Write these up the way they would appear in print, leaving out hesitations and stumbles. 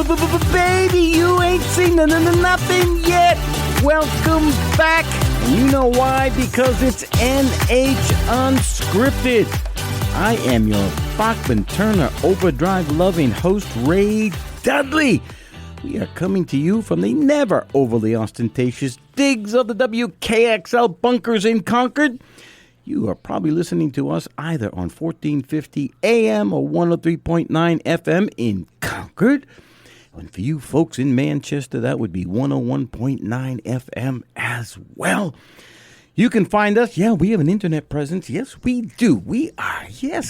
Baby, you ain't seen nothing yet. Welcome back. And you know why? Because it's NH Unscripted. I am your Bachman Turner Overdrive loving host, Ray Dudley. We are coming to you from the never overly ostentatious digs of the WKXL bunkers in Concord. You are probably listening to us either on 1450 AM or 103.9 FM in Concord. And for you folks in Manchester, that would be 101.9 FM as well. You can find us. Yeah, we have an internet presence. Yes, we do. We are,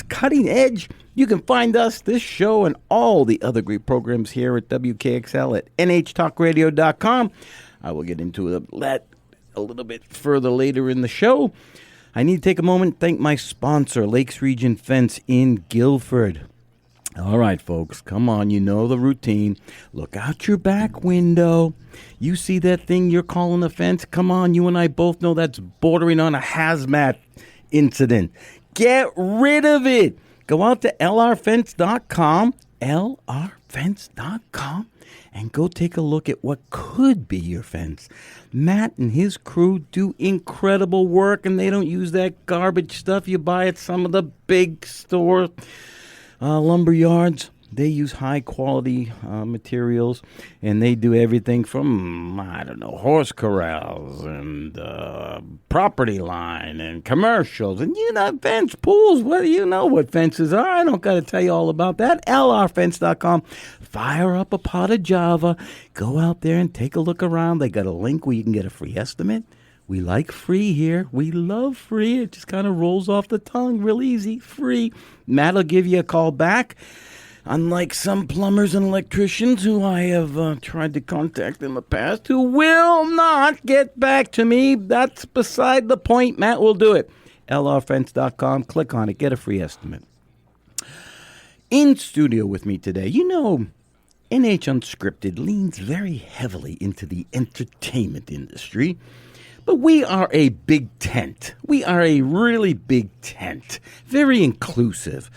cutting edge. You can find us, this show, and all the other great programs here at WKXL at nhtalkradio.com. I will get into that a little bit further later in the show. I need to take a moment and thank my sponsor, Lakes Region Fence in Guilford. All right, folks, come on, you know the routine. Look out your back window. You see that thing you're calling a fence? Come on, you and I both know that's bordering on a hazmat incident. Get rid of it. Go out to lrfence.com, lrfence.com, and go take a look at what could be your fence. Matt and his crew do incredible work, and they don't use that garbage stuff you buy at some of the big stores. Lumber yards, they use high-quality materials, and they do everything from, horse corrals and property line and commercials. And fence pools, well, you know what fences are. I don't got to tell you all about that. lrfence.com. Fire up a pot of Java. Go out there and take a look around. They got a link where you can get a free estimate. We like free here. We love free. It just kind of rolls off the tongue real easy. Free. Matt will give you a call back. Unlike some plumbers and electricians who I have tried to contact in the past who will not get back to me. That's beside the point. Matt will do it. lrfence.com. Click on it. Get a free estimate. In studio with me today, NH Unscripted leans very heavily into the entertainment industry. But we are a big tent. We are a really big tent. Very inclusive.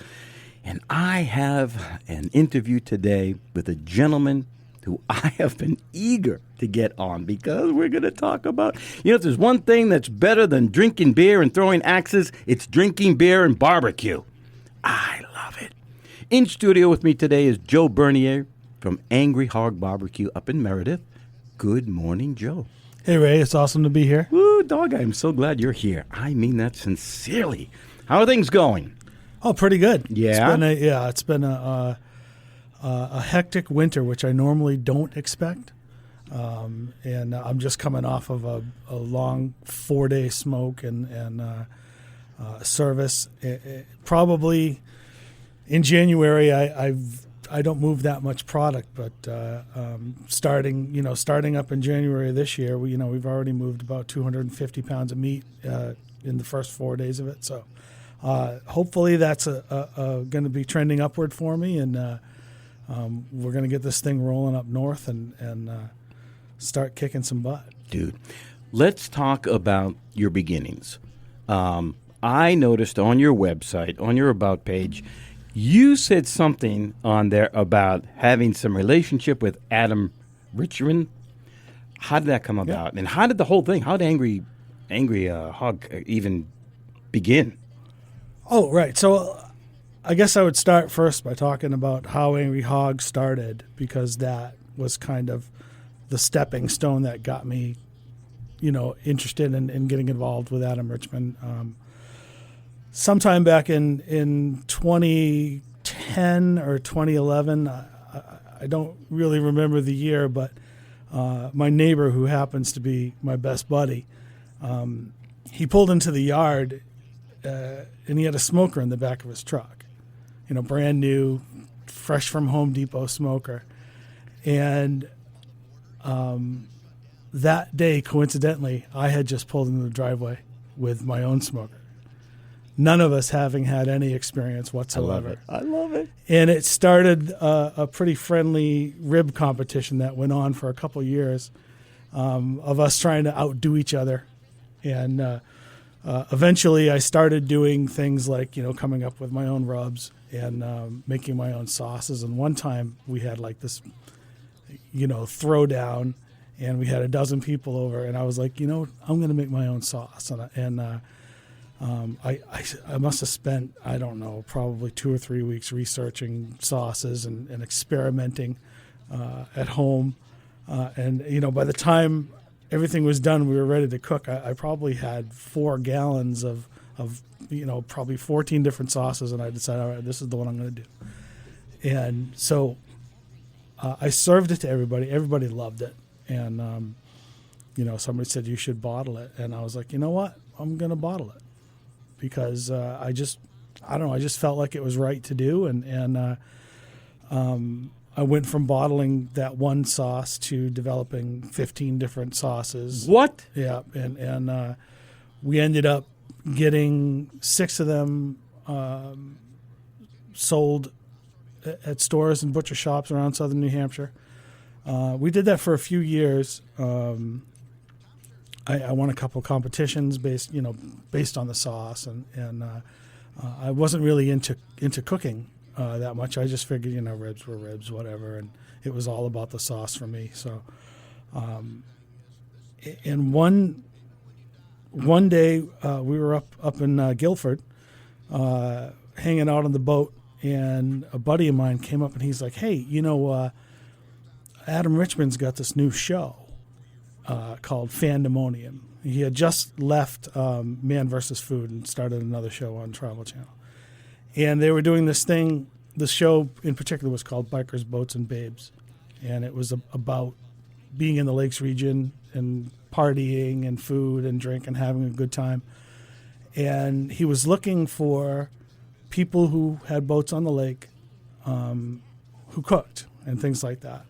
And I have an interview today with a gentleman who I have been eager to get on because we're going to talk about, if there's one thing that's better than drinking beer and throwing axes, it's drinking beer and barbecue. I love it. In studio with me today is Joe Bernier from Angry Hog Barbecue up in Meredith. Good morning, Joe. Hey, Ray, it's awesome to be here. Woo, dog, I'm so glad you're here. I mean that sincerely. How are things going? Oh, pretty good. Yeah? It's been a hectic winter, which I normally don't expect. And I'm just coming off of a long 4-day smoke and service. Probably in January, I don't move that much product, but starting up in January of this year, we've already moved about 250 pounds of meat in the first 4 days of it. So hopefully that's going to be trending upward for me, and we're going to get this thing rolling up north and start kicking some butt. Dude, let's talk about your beginnings. I noticed on your website, on your About page, you said something on there about having some relationship with Adam Richmond. How did that come about? And how did the whole thing, how did Angry Hog even begin? Oh, right. So I guess I would start first by talking about how Angry Hog started, because that was kind of the stepping stone that got me, interested in getting involved with Adam Richmond. Sometime back in 2010 or 2011, I don't really remember the year, but my neighbor, who happens to be my best buddy, he pulled into the yard and he had a smoker in the back of his truck, brand new, fresh from Home Depot smoker. And that day, coincidentally, I had just pulled into the driveway with my own smoker. None of us having had any experience whatsoever. I love it. And it started a pretty friendly rib competition that went on for a couple years of us trying to outdo each other. And eventually I started doing things like, coming up with my own rubs and making my own sauces. And one time we had like this throwdown, and we had a dozen people over, and I was like, I'm going to make my own sauce, and I must have spent, I don't know, probably 2 or 3 weeks researching sauces and experimenting at home, and by the time everything was done, we were ready to cook. I probably had 4 gallons of probably 14 different sauces, and I decided, all right, this is the one I'm going to do. And so I served it to everybody. Everybody loved it. And, somebody said, you should bottle it. And I was like, you know what? I'm going to bottle it because I just felt like it was right to do. And I went from bottling that one sauce to developing 15 different sauces. What? Yeah. And we ended up getting 6 of them sold at stores and butcher shops around southern New Hampshire. We did that for a few years. I won a couple of competitions based on the sauce, and I wasn't really into cooking that much. I just figured, ribs were ribs, whatever, and it was all about the sauce for me. So, and one day we were up in Guilford, hanging out on the boat, and a buddy of mine came up and he's like, hey, Adam Richman's got this new show called Fandemonium. He had just left Man vs. Food and started another show on Travel Channel. And they were doing this thing. The show in particular was called Bikers, Boats, and Babes. And it was about being in the Lakes region and partying and food and drink and having a good time. And he was looking for people who had boats on the lake, who cooked and things like that.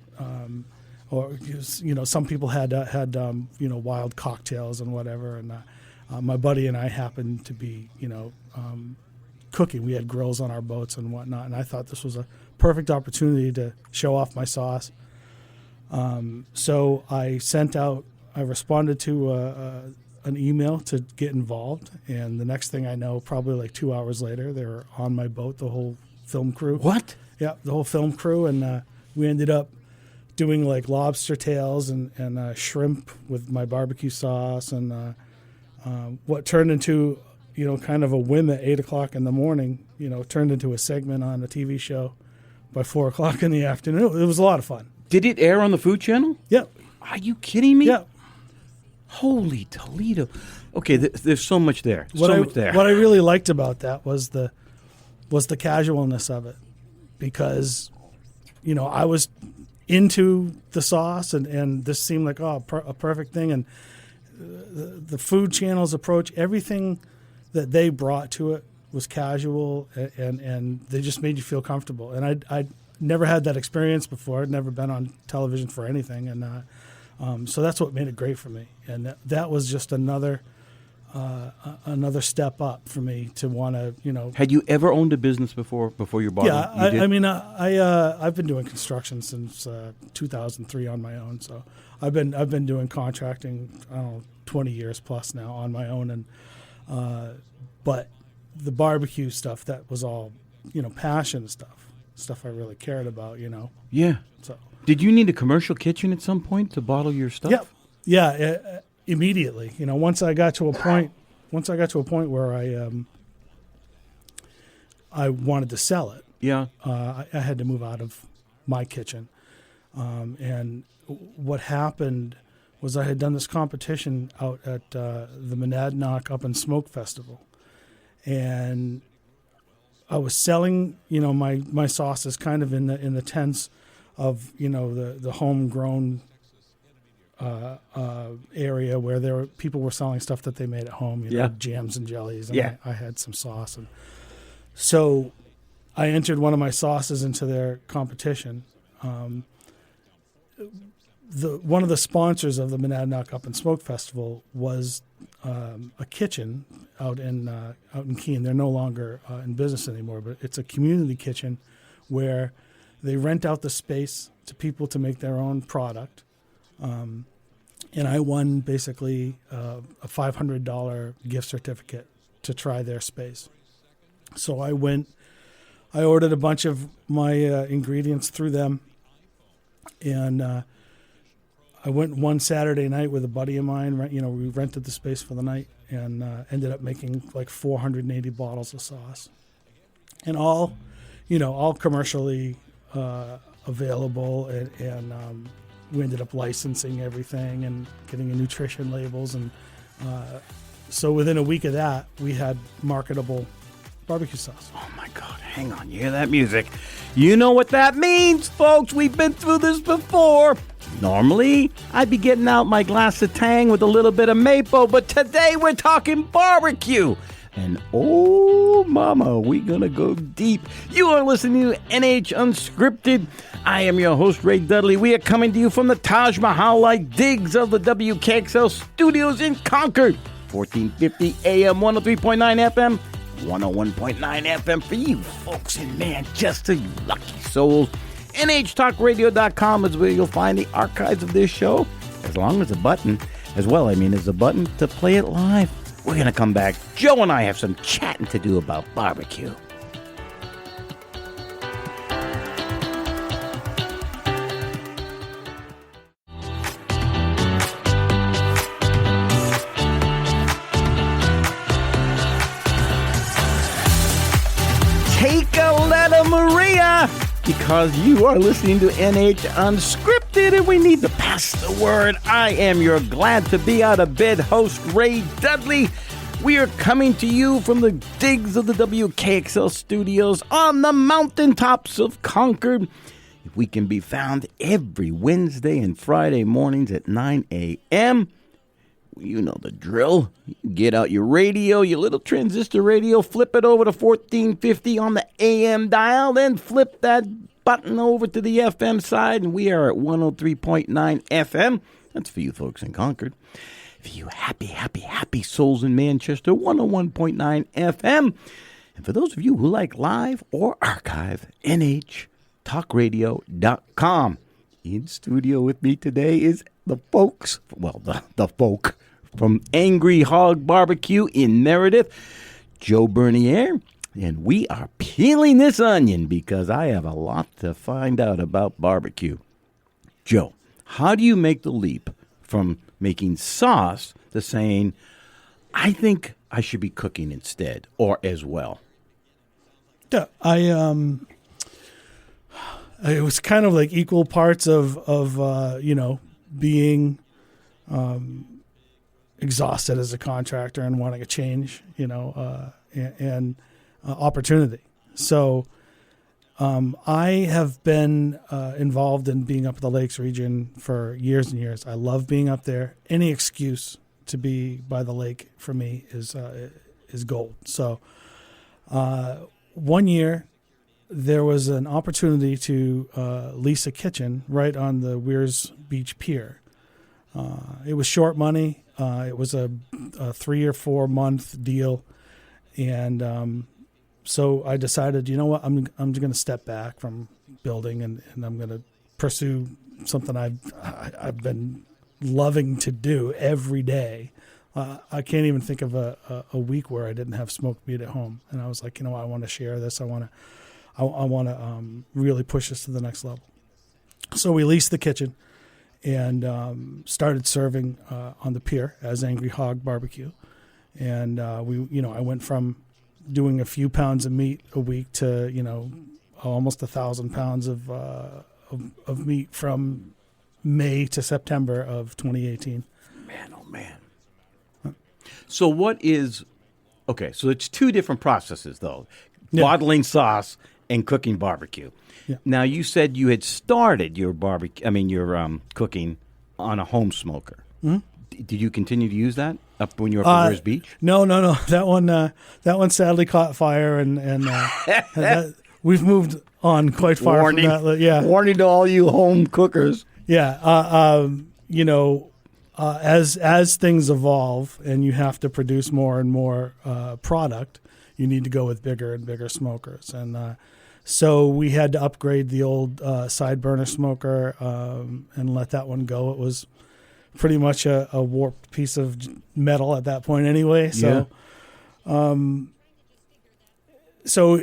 Or some people had wild cocktails and whatever. And my buddy and I happened to be cooking. We had grills on our boats and whatnot. And I thought this was a perfect opportunity to show off my sauce. So I responded to an email to get involved, and the next thing I know, probably like 2 hours later, they were on my boat, the whole film crew. What? Yeah, the whole film crew, and we ended up doing like lobster tails and shrimp with my barbecue sauce, and what turned into kind of a whim at 8 o'clock in the morning, turned into a segment on a TV show by 4 o'clock in the afternoon. It was a lot of fun. Did it air on the Food Channel? Yeah. Are you kidding me? Yeah. Holy Toledo. Okay, there's so much there. What I really liked about that was the casualness of it, because, I was into the sauce, and this seemed like a perfect thing. And the Food Channel's approach, everything that they brought to it was casual, and they just made you feel comfortable. And I'd never had that experience before. I'd never been on television for anything, and so that's what made it great for me. And that was just another step up for me to want to, Had you ever owned a business before you bought it? Yeah, I've been doing construction since 2003 on my own. So I've been doing contracting, 20 years plus now on my own. And but the barbecue stuff, that was all, passion stuff I really cared about, Yeah. So. Did you need a commercial kitchen at some point to bottle your stuff? Yeah, immediately. Once I got to a point where I wanted to sell it. Yeah. I had to move out of my kitchen, and what happened was I had done this competition out at the Monadnock Up and Smoke Festival, and I was selling, my sauces kind of in the tents of, the homegrown area where people were selling stuff that they made at home, jams and jellies. And I had some sauce. And so I entered one of my sauces into their competition. One of the sponsors of the Monadnock Up and Smoke Festival was a kitchen out in Keene. They're no longer in business anymore, but it's a community kitchen where they rent out the space to people to make their own product. And I won basically a $500 gift certificate to try their space. So I ordered a bunch of my ingredients through them, And I went one Saturday night with a buddy of mine. We rented the space for the night and ended up making like 480 bottles of sauce, and all commercially available. And we ended up licensing everything and getting a nutrition labels. And so within a week of that, we had marketable barbecue sauce. Oh my God, hang on, you hear that music? You know what that means, folks. We've been through this before. Normally, I'd be getting out my glass of Tang with a little bit of maple, but today we're talking barbecue. And oh mama, we gonna go deep. You are listening to NH Unscripted. I am your host, Ray Dudley. We are coming to you from the Taj Mahal-like digs of the WKXL studios in Concord. 1450 AM, 103.9 FM. 101.9 FM for you folks in Manchester, you lucky souls. NHTalkRadio.com is where you'll find the archives of this show, as long as a button, as a button to play it live. We're going to come back. Joe and I have some chatting to do about barbecue. Take a letter, Maria, because you are listening to NH Unscripted and we need to pass the word. I am your glad to be out of bed host, Ray Dudley. We are coming to you from the digs of the WKXL studios on the mountaintops of Concord. We can be found every Wednesday and Friday mornings at 9 a.m. You know the drill. Get out your radio, your little transistor radio, flip it over to 1450 on the AM dial, then flip that button over to the FM side, and we are at 103.9 FM. That's for you folks in Concord. For you happy souls in Manchester, 101.9 FM. And for those of you who like live or archive, NHTalkRadio.com. In studio with me today is the folks, the folk from Angry Hog Barbecue in Meredith, Joe Bernier, and we are peeling this onion because I have a lot to find out about barbecue. Joe, how do you make the leap from making sauce to saying, I think I should be cooking instead or as well? Yeah, it was kind of like equal parts of being exhausted as a contractor and wanting a change, and opportunity. So I have been involved in being up at the Lakes region for years and years. I love being up there. Any excuse to be by the lake for me is gold. So one year, there was an opportunity to lease a kitchen right on the Weirs Beach Pier. It was short money. It was a 3 or 4 month deal, and so I decided, you know what, I'm just going to step back from building, and I'm going to pursue something I've been loving to do every day. I can't even think of a week where I didn't have smoked meat at home, and I was like, I want to share this. I want to really push this to the next level. So we leased the kitchen and started serving on the pier as Angry Hog Barbecue. And I went from doing a few pounds of meat a week to almost 1,000 pounds of meat from May to September of 2018. Man, oh man. So what is okay? So it's two different processes though: bottling sauce and cooking barbecue. Yeah. Now, you said you had started your cooking on a home smoker. Mm-hmm. Did you continue to use that up when you were up at Weirs Beach? No. That one sadly caught fire, and we've moved on quite far from that. Yeah. Warning to all you home cookers. Yeah. As things evolve and you have to produce more and more product, you need to go with bigger and bigger smokers. And so we had to upgrade the old side burner smoker and let that one go. It was pretty much a warped piece of metal at that point anyway. So, Yeah. so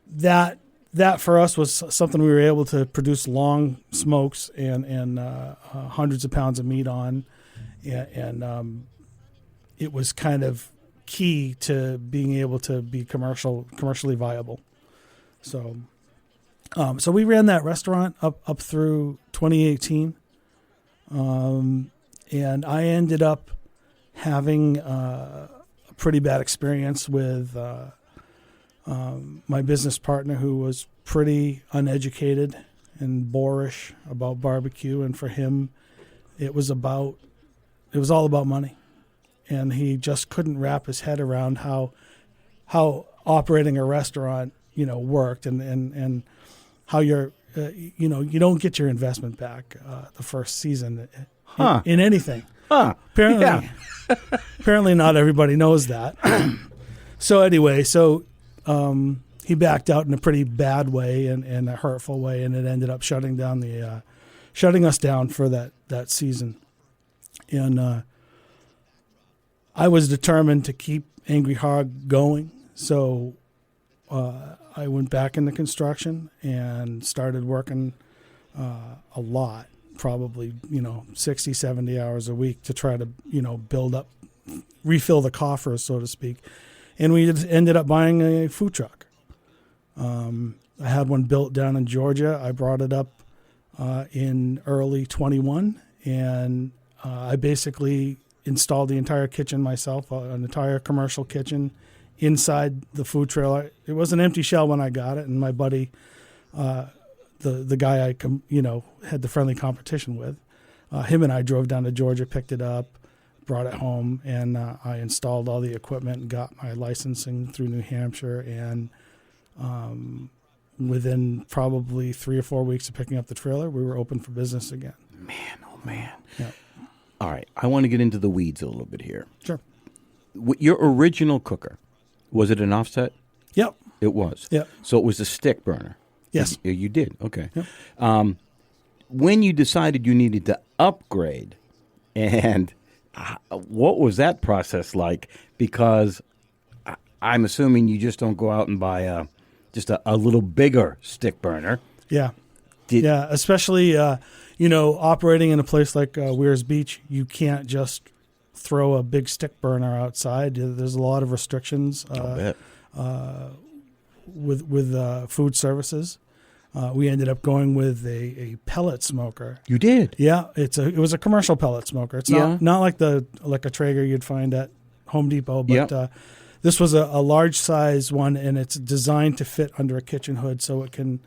that that for us was something we were able to produce long smokes and hundreds of pounds of meat on, and it was kind of key to being able to be commercially viable. So we ran that restaurant up through 2018, and I ended up having a pretty bad experience with my business partner, who was pretty uneducated and boorish about barbecue, and for him, it was all about money, and he just couldn't wrap his head around how operating a restaurant, worked, and how you're, you don't get your investment back the first season in anything. Apparently, Yeah. apparently not everybody knows that. So anyway, he backed out in a pretty bad way and a hurtful way, and it ended up shutting us down for that season. And I was determined to keep Angry Hog going, so I went back into construction and started working a lot, probably 60, 70 hours a week to try to refill the coffers, so to speak. And we ended up buying a food truck. I had one built down in Georgia. I brought it up in early 21, and I basically installed the entire kitchen myself, an entire commercial kitchen inside the food trailer. It was an empty shell when I got it, and my buddy, the guy I had the friendly competition with, him and I drove down to Georgia, picked it up, brought it home, and I installed all the equipment and got my licensing through New Hampshire. And within probably 3 or 4 weeks of picking up the trailer, we were open for business again. Man, oh man. Yeah. All right, I want to get into the weeds a little bit here. Sure. Your original cooker, was it an offset? Yep. It was. Yep. So it was a stick burner. Yes. You did. Okay. Yep. When you decided you needed to upgrade, and what was that process like? Because I'm assuming you just don't go out and buy just a little bigger stick burner. Yeah. Especially, operating in a place like Weirs Beach, you can't just throw a big stick burner outside. There's a lot of restrictions with food services. We ended up going with a pellet smoker. You did? Yeah, it was a commercial pellet smoker. It's not like a Traeger you'd find at Home Depot, but this was a large size one, and it's designed to fit under a kitchen hood so it can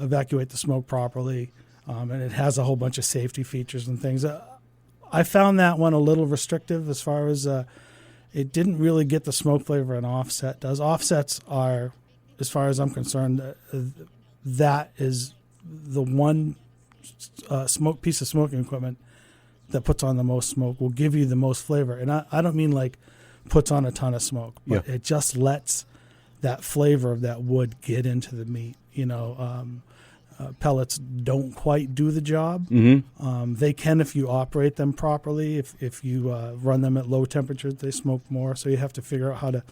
evacuate the smoke properly, and it has a whole bunch of safety features and things. I found that one a little restrictive as far as it didn't really get the smoke flavor an offset does. Offsets are, as far as I'm concerned, that is the one piece of smoking equipment that puts on the most smoke, will give you the most flavor. And I don't mean like puts on a ton of smoke, but it just lets that flavor of that wood get into the meat. Pellets don't quite do the job. Mm-hmm. They can if you operate them properly. If you run them at low temperatures, they smoke more. So you have to figure out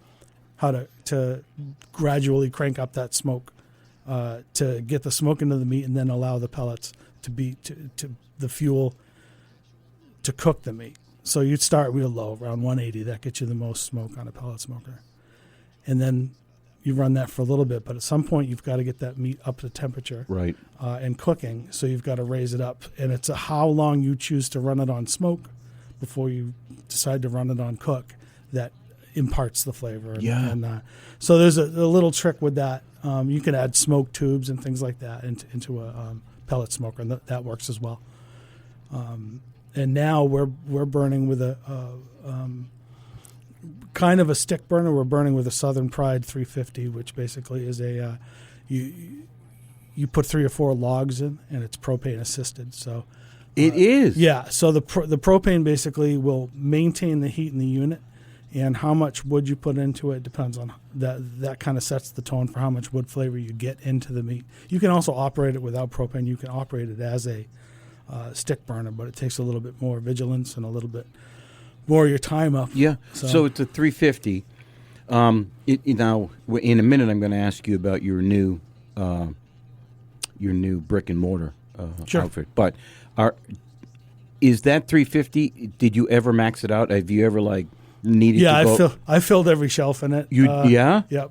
how to gradually crank up that smoke to get the smoke into the meat, and then allow the pellets to the fuel to cook the meat. So you'd start real low, around 180. That gets you the most smoke on a pellet smoker, and then you run that for a little bit. But at some point, you've got to get that meat up to temperature, right, and cooking. So you've got to raise it up, and it's how long you choose to run it on smoke before you decide to run it on cook that imparts the flavor. And so there's a little trick with that. You can add smoke tubes and things like that into a pellet smoker, and that works as well. And now we're burning with a kind of a stick burner. We're burning with a Southern Pride 350, which basically is a you put 3 or 4 logs in, and it's propane assisted. So it is. Yeah. So the propane basically will maintain the heat in the unit, and how much wood you put into it depends on that. That kind of sets the tone for how much wood flavor you get into the meat. You can also operate it without propane. You can operate it as a stick burner, but it takes a little bit more vigilance and a little bit more of your time up. Yeah. So it's a 350. Now, in a minute, I'm going to ask you about your new brick and mortar Sure. outfit. But is that 350? Did you ever max it out? Have you ever needed Yeah, to go? I filled every shelf in it. Yeah? Yep.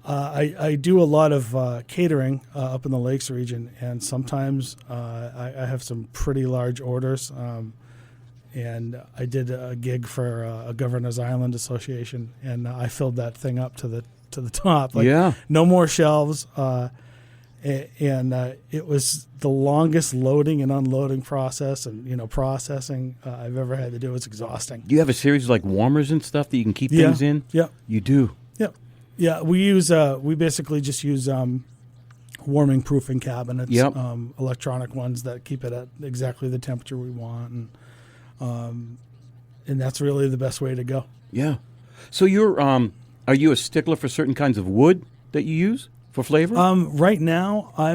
I do a lot of catering up in the Lakes region, and sometimes I have some pretty large orders. And I did a gig for a Governor's Island Association, and I filled that thing up to the top. Yeah. No more shelves. And it was the longest loading and unloading process and processing I've ever had to do. It's exhausting. Do you have a series of warmers and stuff that you can keep things in? Yeah. You do? Yeah, we basically just use warming proofing cabinets, Yep. Electronic ones that keep it at exactly the temperature we want, and that's really the best way to go. Yeah. So are you a stickler for certain kinds of wood that you use for flavor? Right now, I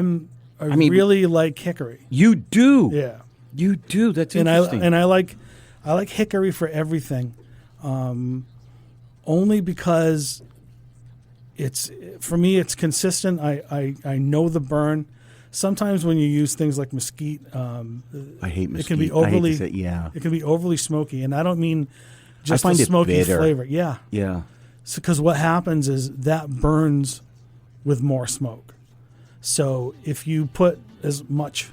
really like hickory. You do? Yeah, You do. That's and interesting. I like hickory for everything, only because for me it's consistent. I know the burn. Sometimes when you use things like mesquite, I hate mesquite. it can be I hate to overly say- yeah. It can be overly smoky, and I don't mean just find a it smoky bitter. flavor. Yeah, Yeah. because what happens is that burns with more smoke. So if you put as much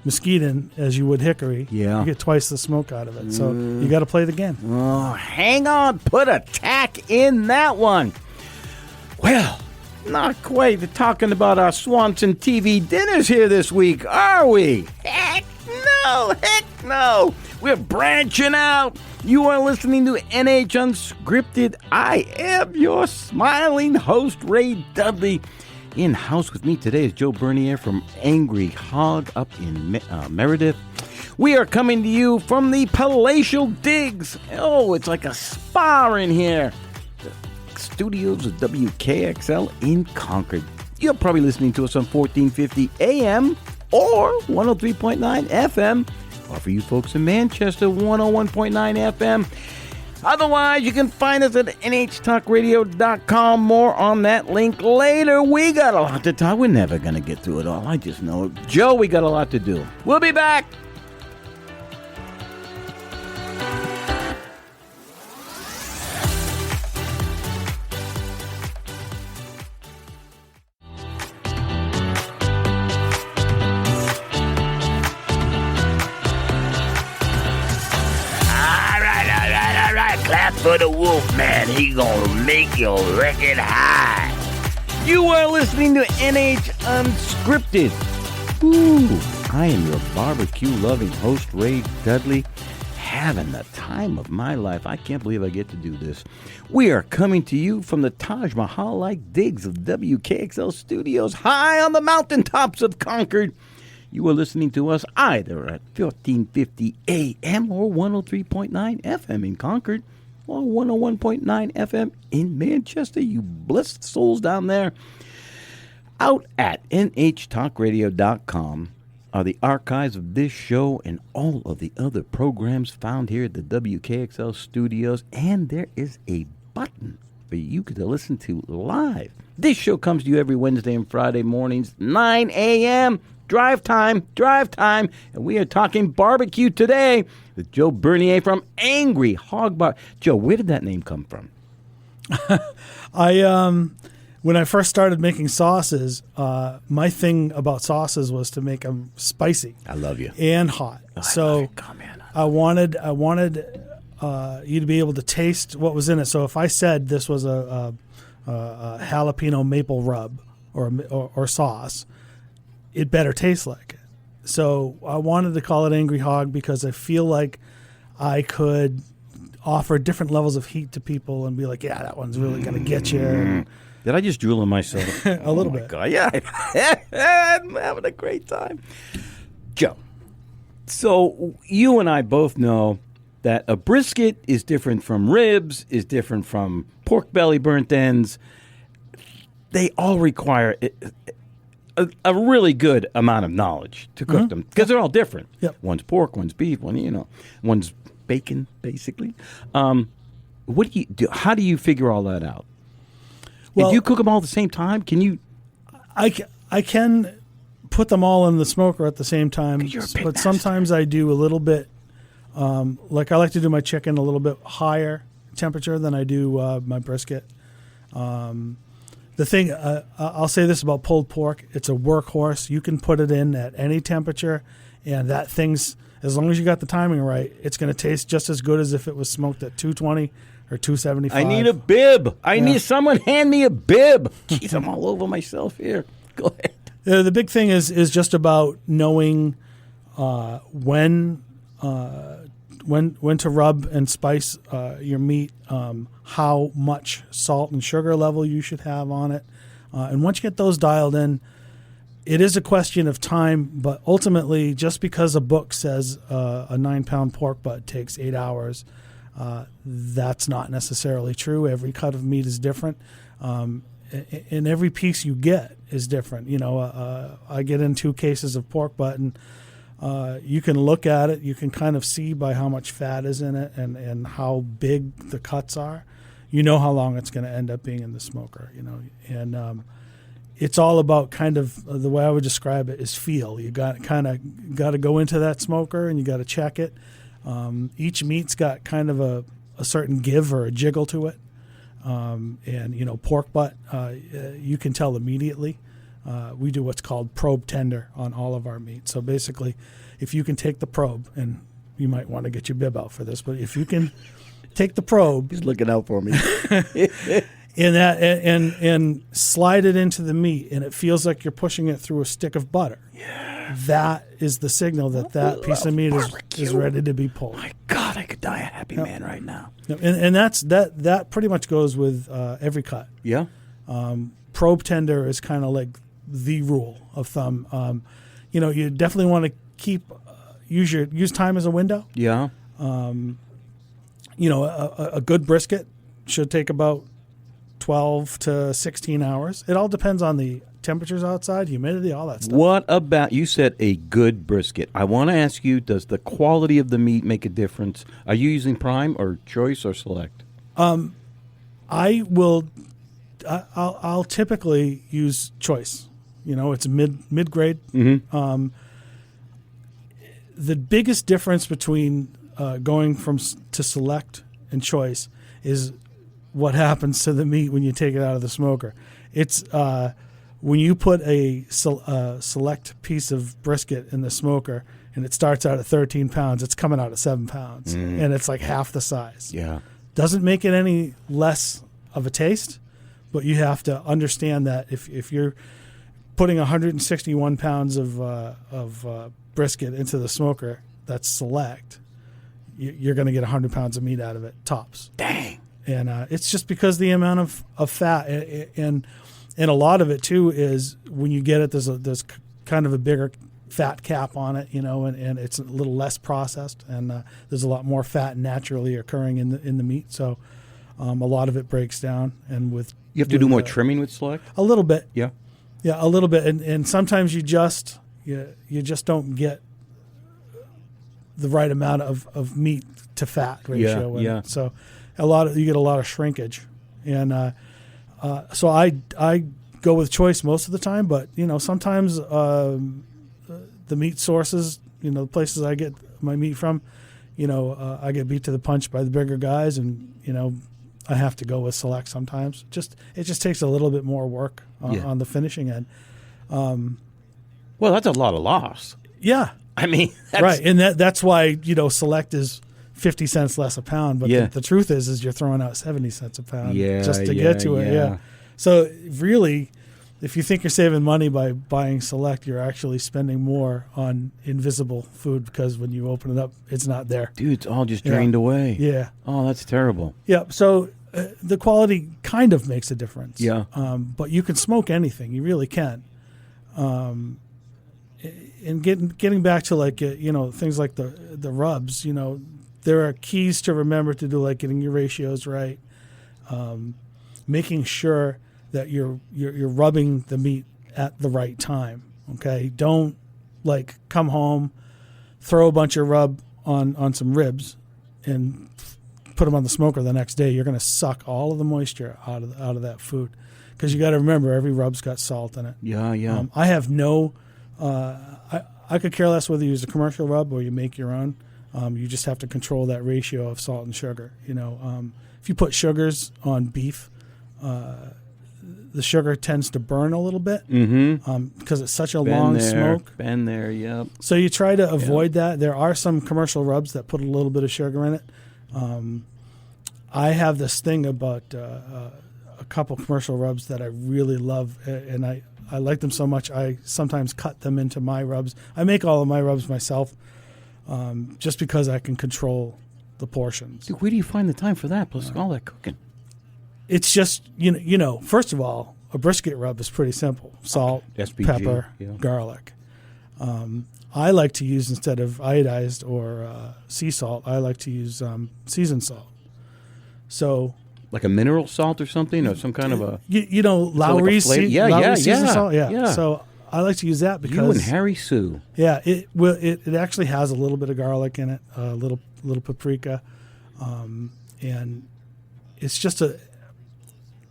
mesquite in as you would hickory, Yeah. you get twice the smoke out of it. So you got to play the game. Oh, hang on. Put a tack in that one. Well, not quite talking about our Swanson TV dinners here this week, are we? Heck no. Heck no. We're branching out. You are listening to NH Unscripted. I am your smiling host, Ray Dudley. In house with me today is Joe Bernier from Angry Hog up in Meredith. We are coming to you from the Palatial Digs. Oh, it's like a spa in here. The studios of WKXL in Concord. You're probably listening to us on 1450 AM or 103.9 FM. Or for you folks in Manchester, 101.9 FM. Otherwise, you can find us at nhtalkradio.com. More on that link later. We got a lot to talk. We're never going to get through it all. I just know it. Joe, we got a lot to do. We'll be back. Clap for the wolf, man. He gonna make your record high. You are listening to NH Unscripted. Ooh, I am your barbecue-loving host, Ray Dudley, having the time of my life. I can't believe I get to do this. We are coming to you from the Taj Mahal-like digs of WKXL Studios, high on the mountaintops of Concord. You are listening to us either at 1450 AM or 103.9 FM in Concord or 101.9 FM in Manchester. You blessed souls down there. Out at nhtalkradio.com are the archives of this show and all of the other programs found here at the WKXL studios. And there is a button for you to listen to live. This show comes to you every Wednesday and Friday mornings, 9 a.m., Drive time, and we are talking barbecue today with Joe Bernier from Angry Hog Bar. Joe, where did that name come from? When I first started making sauces, my thing about sauces was to make them spicy. I love you. And hot. So I wanted you to be able to taste what was in it. So if I said this was a jalapeno maple rub or sauce, it better taste like it. So I wanted to call it Angry Hog because I feel like I could offer different levels of heat to people and be like, yeah, that one's really going to get you. Did I just drool on myself? A little bit. God, yeah. I'm having a great time. Joe, so you and I both know that a brisket is different from ribs, is different from pork belly burnt ends. They all require a really good amount of knowledge to cook them because they're all different. Yep. One's pork, one's beef, one's bacon, basically. what do you do? How do you figure all that out? Well, if you cook them all at the same time, can you? I can put them all in the smoker at the same time, You're a pit but master. sometimes I do a little bit. Like I like to do my chicken a little bit higher temperature than I do my brisket. The thing I'll say this about pulled pork: it's a workhorse. You can put it in at any temperature, and that thing's, as long as you got the timing right, it's going to taste just as good as if it was smoked at 220 or 275. I need a bib. I need someone hand me a bib. Jeez, I'm all over myself here. Go ahead. The big thing is just about knowing when to rub and spice your meat, how much salt and sugar level you should have on it, and once you get those dialed in, it is a question of time. But ultimately, just because a book says a 9-pound pork butt takes 8 hours, that's not necessarily true. Every cut of meat is different. And every piece you get is different. I get in 2 cases of pork butt, and you can look at it. You can kind of see by how much fat is in it and how big the cuts are. You know how long it's going to end up being in the smoker. And it's all about kind of the way I would describe it is feel. You got to go into that smoker and you got to check it. Each meat's got kind of a certain give or a jiggle to it. And pork butt, you can tell immediately. We do what's called probe tender on all of our meat. So basically, if you can take the probe, and you might want to get your bib out for this, but if you can take the probe, He's looking out for me. and slide it into the meat, and it feels like you're pushing it through a stick of butter. Yeah. That is the signal that piece of meat is ready to be pulled. My God, I could die a happy man right now. And that pretty much goes with every cut. Yeah. Probe tender is kind of like the rule of thumb. You definitely want to use time as a window. Yeah. A good brisket should take about 12 to 16 hours. It all depends on the temperatures outside, humidity, all that stuff. What about, you said a good brisket. I want to ask you, does the quality of the meat make a difference? Are you using prime or choice or select? I'll typically use choice. It's mid grade. Mm-hmm. The biggest difference between going to select and choice is what happens to the meat when you take it out of the smoker. It's when you put a select piece of brisket in the smoker and it starts out at 13 pounds, it's coming out at 7 pounds, and it's like half the size. Yeah. Doesn't make it any less of a taste, but you have to understand that if you're putting 161 pounds of brisket into the smoker that's select, you're going to get 100 pounds of meat out of it, tops. Dang. And it's just because the amount of fat and a lot of it too is when you get it, there's kind of a bigger fat cap on it, and it's a little less processed, and there's a lot more fat naturally occurring in the meat. So a lot of it breaks down, and You have to do more trimming with select? a little bit. Yeah. Yeah, a little bit, and sometimes you just don't get the right amount of meat to fat ratio. Yeah, yeah. So you get a lot of shrinkage, and so I go with choice most of the time. But sometimes the meat sources, the places I get my meat from, I get beat to the punch by the bigger guys, and I have to go with select sometimes. It just takes a little bit more work on the finishing end. Well, that's a lot of loss. Yeah. I mean, Right. And that's why, select is 50 cents less a pound. But Yeah. the truth is you're throwing out 70 cents a pound just to Yeah, get to it. yeah. Yeah. So really, if you think you're saving money by buying select, you're actually spending more on invisible food because when you open it up, it's not there. Dude, it's all just drained away. Yeah. Oh, that's terrible. Yeah. So the quality kind of makes a difference. Yeah. But you can smoke anything. You really can. And getting back to things like the rubs, there are keys to remember to do, like getting your ratios right, making sure that you're rubbing the meat at the right time. Okay, don't come home, throw a bunch of rub on some ribs, and put them on the smoker the next day, you're going to suck all of the moisture out of that food, because you got to remember every rub's got salt in it. Yeah. I have no. I could care less whether you use a commercial rub or you make your own. You just have to control that ratio of salt and sugar. If you put sugars on beef, the sugar tends to burn a little bit because it's such a long smoke. Been there, yep. So you try to avoid that. There are some commercial rubs that put a little bit of sugar in it. I have this thing about a couple commercial rubs that I really love, and I like them so much I sometimes cut them into my rubs. I make all of my rubs myself just because I can control the portions. Dude, where do you find the time for that, plus all that cooking? It's just, first of all, a brisket rub is pretty simple. Salt, SPG, pepper, garlic. I like to use, instead of iodized or sea salt, I like to use seasoned salt. So, like a mineral salt or something, or some kind of a... Lowry's Lowry's seasoned salt? Yeah. So I like to use that because... You and Harry Sue. Yeah, it actually has a little bit of garlic in it, a little paprika, and it's just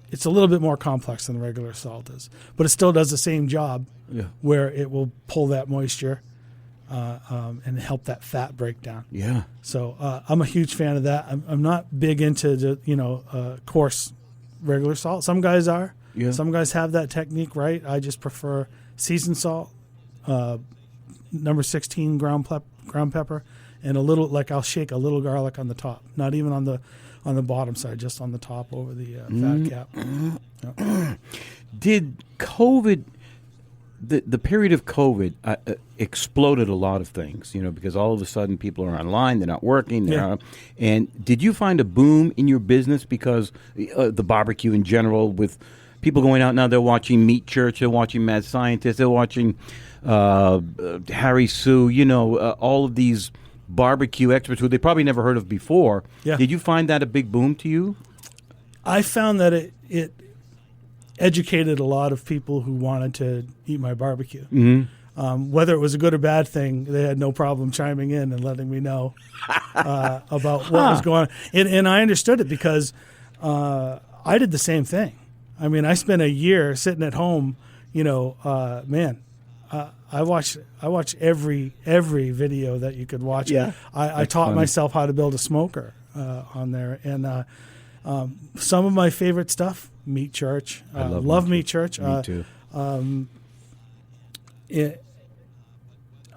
it's a little bit more complex than regular salt is, but it still does the same job where it will pull that moisture and help that fat break down. Yeah. So I'm a huge fan of that. I'm not big into the coarse regular salt. Some guys are. Yeah. Some guys have that technique right. I just prefer seasoned salt, number 16 ground pepper, and a little, I'll shake a little garlic on the top, not even on the bottom side, just on the top over the fat cap. Yeah. Did COVID, the period of COVID, exploded a lot of things, because all of a sudden people are online, they're not working. And did you find a boom in your business because the barbecue in general, with people going out now, they're watching Meat Church, they're watching Mad Scientist, they're watching Harry Sue, all of these barbecue experts who they probably never heard of before. Yeah. Did you find that a big boom to you? I found that it educated a lot of people who wanted to eat my barbecue. Mm-hmm. Whether it was a good or bad thing, they had no problem chiming in and letting me know about what was going on. And I understood it because I did the same thing. I mean, I spent a year sitting at home, I watched every video that you could watch. Yeah, I taught myself how to build a smoker on there, and some of my favorite stuff, Meat Church. I love Meat Church. Me too.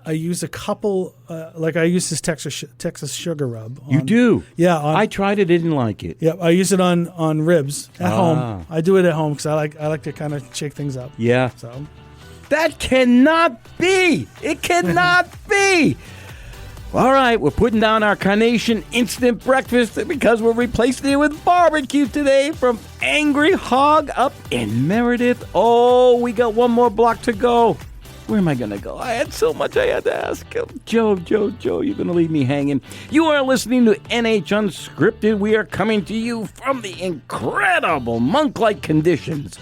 I use a couple, I use this Texas sugar rub. You do? Yeah. I tried it, didn't like it. Yeah, I use it on ribs at home. I do it at home because I like to kind of shake things up. Yeah. So. That cannot be. It cannot be. All right, we're putting down our Carnation Instant Breakfast because we're replacing it with barbecue today from Angry Hog up in Meredith. Oh, we got one more block to go. Where am I going to go? I had so much I had to ask. Joe, you're going to leave me hanging. You are listening to NH Unscripted. We are coming to you from the incredible monk-like conditions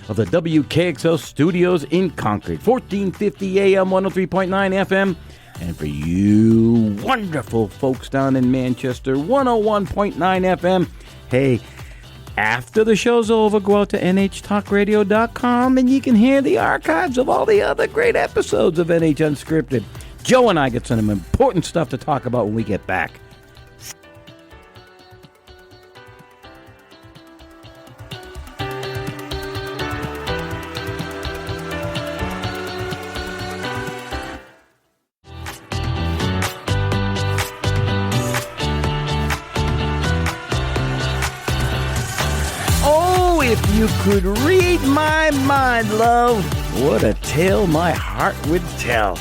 of the WKXL studios in Concord, 1450 AM, 103.9 FM. And for you wonderful folks down in Manchester, 101.9 FM. Hey, after the show's over, go out to nhtalkradio.com and you can hear the archives of all the other great episodes of NH Unscripted. Joe and I got some important stuff to talk about when we get back. If you could read my mind, love, what a tale my heart would tell.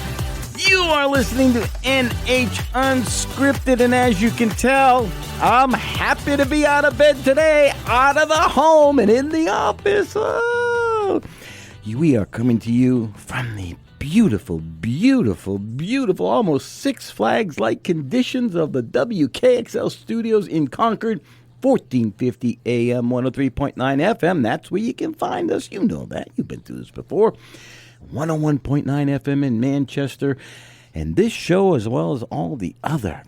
You are listening to NH Unscripted, and as you can tell, I'm happy to be out of bed today, out of the home and in the office. Oh, we are coming to you from the beautiful, almost Six Flags-like conditions of the WKXL studios in Concord, 1450 AM, 103.9 FM. That's where you can find us. You know that. You've been through this before. 101.9 FM in Manchester. And this show, as well as all the other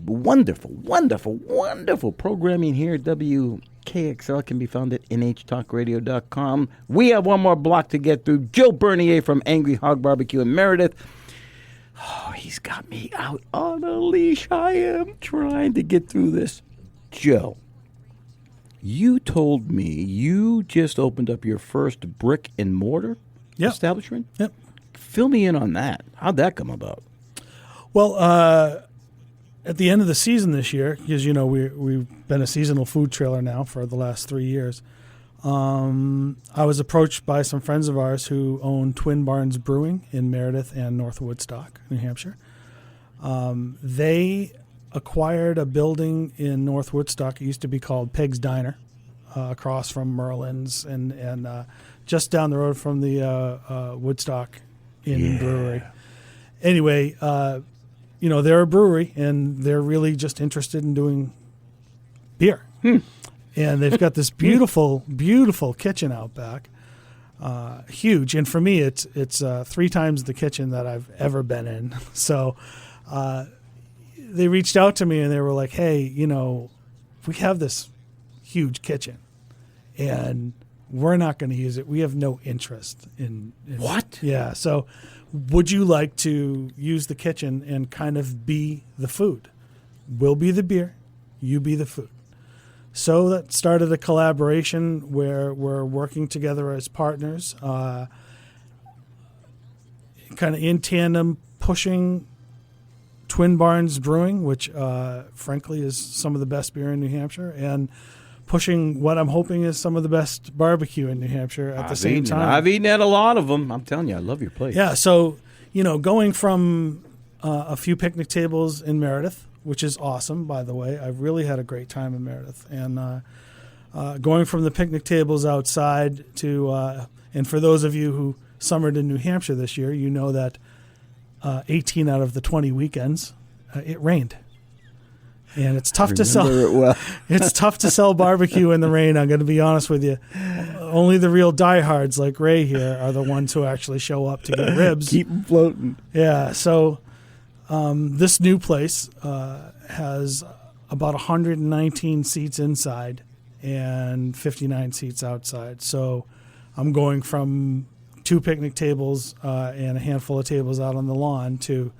wonderful, wonderful, wonderful programming here at WKXL can be found at nhtalkradio.com. We have one more block to get through. Joe Bernier from Angry Hog Barbecue in Meredith. Oh, he's got me out on a leash. I am trying to get through this. Joe, you told me you just opened up your first brick and mortar establishment? Yep. Fill me in on that. How'd that come about? Well, at the end of the season this year, because, you know, we've been a seasonal food trailer now for the last 3 years, I was approached by some friends of ours who own Twin Barns Brewing in Meredith and North Woodstock, New Hampshire. They acquired a building in North Woodstock. It used to be called Peg's Diner, across from Merlin's and just down the road from the Woodstock Inn Brewery. Anyway, you know, they're a brewery, and they're really just interested in doing beer. And they've got this beautiful, beautiful kitchen out back, huge. And for me, it's 3 times the kitchen that I've ever been in. So they reached out to me, and they were like, hey, you know, we have this huge kitchen, and we're not going to use it. We have no interest in What? Yeah. So would you like to use the kitchen and kind of be the food? We'll be the beer, you be the food. So that started a collaboration where we're working together as partners, kind of in tandem, pushing Twin Barns Brewing, which frankly is some of the best beer in New Hampshire, and pushing what I'm hoping is some of the best barbecue in New Hampshire at the same time. I've eaten at a lot of them. I'm telling you, I love your place. Yeah, so, you know, going from a few picnic tables in Meredith, which is awesome, by the way. I've really had a great time in Meredith. And going from the picnic tables outside to, and for those of you who summered in New Hampshire this year, you know that 18 out of the 20 weekends, it rained. And it's tough to sell. Well. It's tough to sell barbecue in the rain. I'm going to be honest with you. Only the real diehards like Ray here are the ones who actually show up to get ribs. Keep them floating. Yeah. So this new place has about 119 seats inside and 59 seats outside. So I'm going from 2 picnic tables and a handful of tables out on the lawn to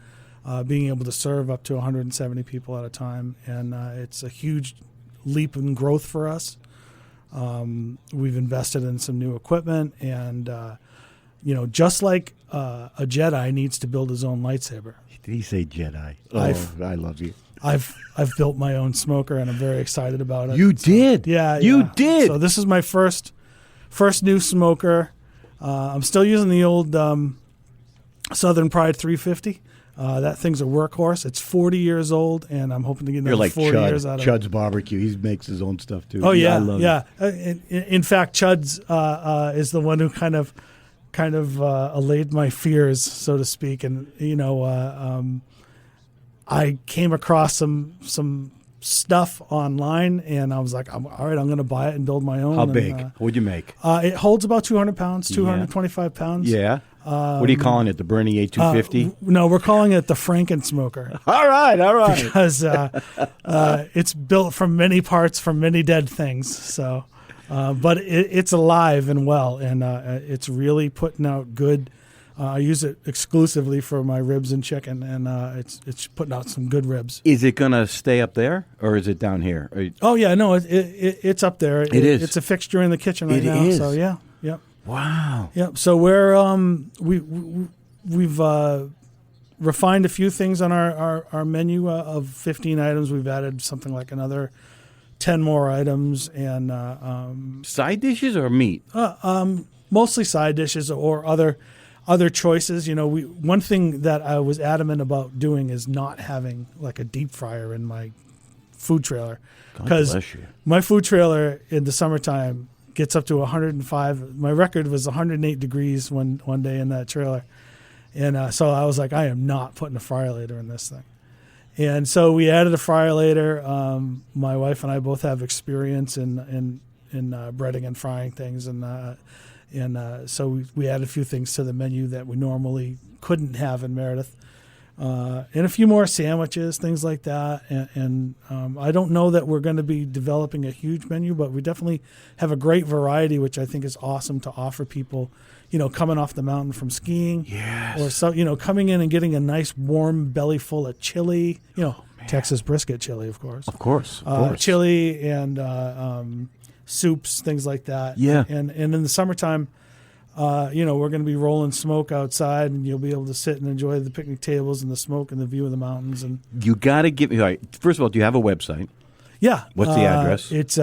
being able to serve up to 170 people at a time. And it's a huge leap in growth for us. We've invested in some new equipment, and, you know, just like a Jedi needs to build his own lightsaber. Did he say Jedi? Oh, I love you. I've built my own smoker, and I'm very excited about it. You did? Yeah. You did? So this is my first new smoker. I'm still using the old Southern Pride 350. That thing's a workhorse. It's 40 years old, and I'm hoping to get another 40 years out of it. Chud's Barbecue. He makes his own stuff, too. Oh, yeah. I love it. In fact, Chud's is the one who kind of allayed my fears, so to speak. And, you know, I came across some stuff online, and I was like, all right, I'm going to buy it and build my own. How big? What'd you make? It holds about 200 pounds, 225 pounds. Yeah. What are you calling it? The Bernier 250? No, we're calling it the Franken Smoker. All right. Because it's built from many parts from many dead things. So, but it's alive and well, and it's really putting out good. I use it exclusively for my ribs and chicken, and it's putting out some good ribs. Is it going to stay up there, or is it down here? Oh yeah, no, it's up there. It is. It's a fixture in the kitchen right now. It is. So yeah, yep. Wow. Yep. So we're we've refined a few things on our menu of 15 items. We've added something like another 10 more items, and side dishes or meat? Mostly side dishes or other choices. You know, one thing that I was adamant about doing is not having like a deep fryer in my food trailer, because my food trailer in the summertime gets up to 105. My record was 108 degrees one day in that trailer. And so I was like, I am not putting a fryer later in this thing. And so we added a fryer later. My wife and I both have experience in breading and frying things. And so we added a few things to the menu that we normally couldn't have in Meredith. and a few more sandwiches, things like that. And I don't know that we're going to be developing a huge menu, but we definitely have a great variety, which I think is awesome to offer people, coming off the mountain from skiing. Yes. Or so, coming in and getting a nice warm belly full of chili, Texas brisket chili, of course. Of course. Chili and soups, things like that. Yeah. And in the summertime, we're going to be rolling smoke outside, and you'll be able to sit and enjoy the picnic tables and the smoke and the view of the mountains. And You got to give me, all right, first of all, do you have a website? yeah. What's the address? It's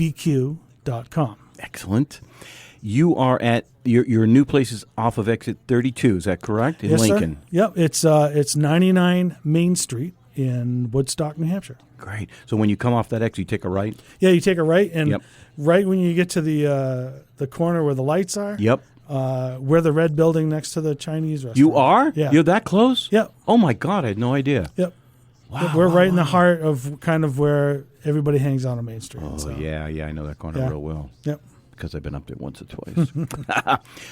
angryhogbbq.com. Excellent. You are at your new place is off of exit 32. Is that correct? In Yes, Lincoln. Sir. Yep. It's 99 Main Street in Woodstock, New Hampshire. Great. So when you come off that exit, you take a right? Yeah, you take a right, and Yep. right when you get to the corner where the lights are. Yep. We're the red building next to the Chinese restaurant. You are? Yeah. You're that close? Yep. Oh, my God. I had no idea. Yep. Wow. We're right in the heart of kind of where everybody hangs out on Main Street. Oh, so. yeah. I know that corner Yeah. real well. Yep. Because I've been up there once or twice.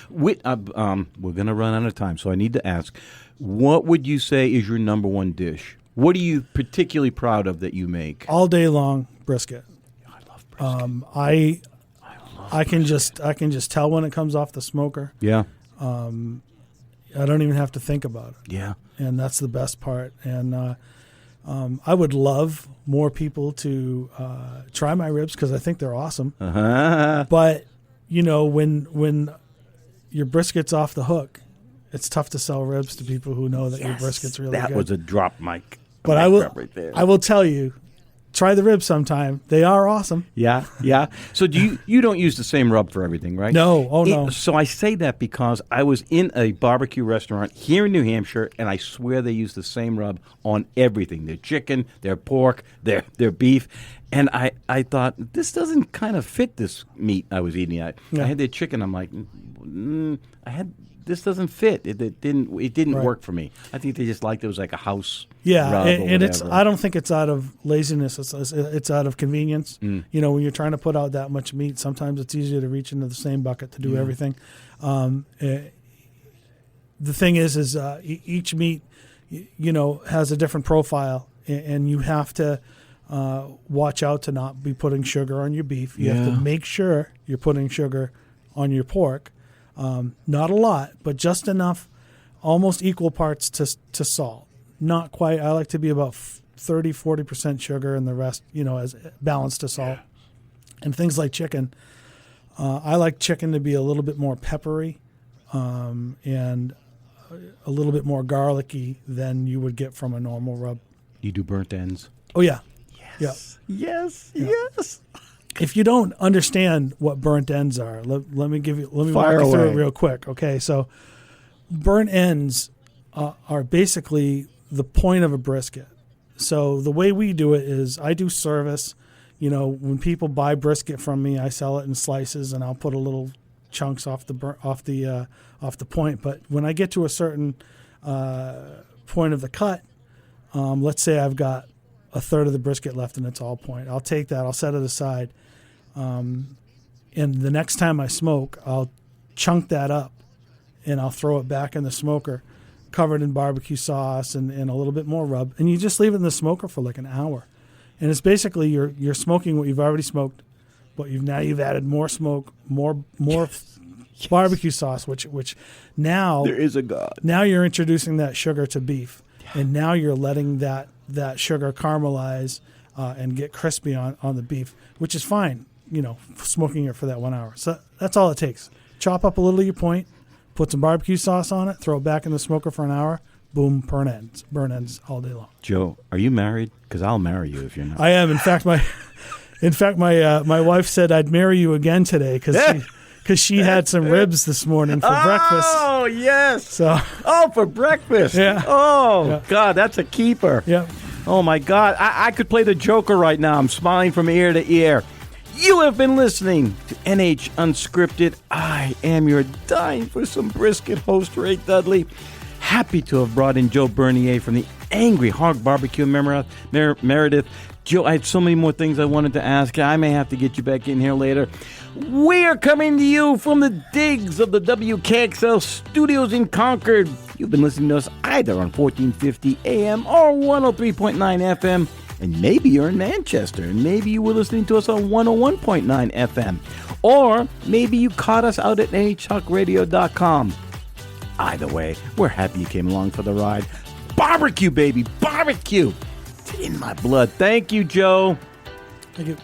We're going to run out of time, so I need to ask, what would you say is your number one dish? What are you particularly proud of that you make? All day long brisket. I love brisket. I can just tell when it comes off the smoker. Yeah. I don't even have to think about it, Yeah. and that's the best part. And I would love more people to try my ribs because I think they're awesome. Uh-huh. But when your brisket's off the hook, it's tough to sell ribs to people who know that your brisket's really that good. was a drop mic. But I will tell you, try the ribs sometime. They are awesome. Yeah. So you don't use the same rub for everything, right? No. Oh, no. So I say that because I was in a barbecue restaurant here in New Hampshire, and I swear they use the same rub on everything: their chicken, their pork, their beef. And I thought, this doesn't kind of fit this meat I was eating. I had their chicken. I'm like, this doesn't fit. It didn't Right. work for me. I think they just liked it was like a house. Yeah, rub and or it's. whatever. I don't think it's out of laziness. It's out of convenience. Mm. When you're trying to put out that much meat, sometimes it's easier to reach into the same bucket to do everything. The thing is each meat, has a different profile, and you have to watch out to not be putting sugar on your beef. You have to make sure you're putting sugar on your pork. Not a lot, but just enough, almost equal parts to salt. Not quite. I like to be about 30-40% sugar, and the rest, as balanced to salt. And things like chicken, I like chicken to be a little bit more peppery, and a little bit more garlicky than you would get from a normal rub. You do burnt ends. Oh yeah, Yes. Yes. Yeah. Yes. If you don't understand what burnt ends are, let me walk you Fire through away. it real quick. Okay, so burnt ends are basically the point of a brisket. So the way we do it is I do service. When people buy brisket from me, I sell it in slices, and I'll put a little chunks off the point. But when I get to a certain point of the cut, let's say I've got a third of the brisket left and it's all point, I'll take that, I'll set it aside, and the next time I smoke, I'll chunk that up and I'll throw it back in the smoker, covered in barbecue sauce and a little bit more rub, and you just leave it in the smoker for like an hour. And it's basically you're smoking what you've already smoked, but you've added more smoke, more barbecue sauce, which now There is a God. now you're introducing that sugar to beef, and now you're letting that sugar caramelize and get crispy on the beef, which is fine, smoking it for that 1 hour. So that's all it takes. Chop up a little of your point, put some barbecue sauce on it, throw it back in the smoker for an hour, boom, burn ends all day long. Joe, are you married? Because I'll marry you if you're not. I am. In fact, my wife said I'd marry you again today because she had some ribs this morning for breakfast. Oh, yes. So For breakfast. Yeah. Oh, Yeah. God, that's a keeper. yeah. Oh, my God. I could play the Joker right now. I'm smiling from ear to ear. You have been listening to NH Unscripted. I am your dying for some brisket host, Ray Dudley. Happy to have brought in Joe Bernier from the Angry Hog Barbecue Meredith. Joe, I had so many more things I wanted to ask you. I may have to get you back in here later. We are coming to you from the digs of the WKXL studios in Concord. you've been listening to us either on 1450 AM or 103.9 FM. And maybe you're in Manchester, and maybe you were listening to us on 101.9 FM. Or maybe you caught us out at anychuckradio.com. Either way, we're happy you came along for the ride. Barbecue, baby, barbecue! It's in my blood. Thank you, Joe. Thank you.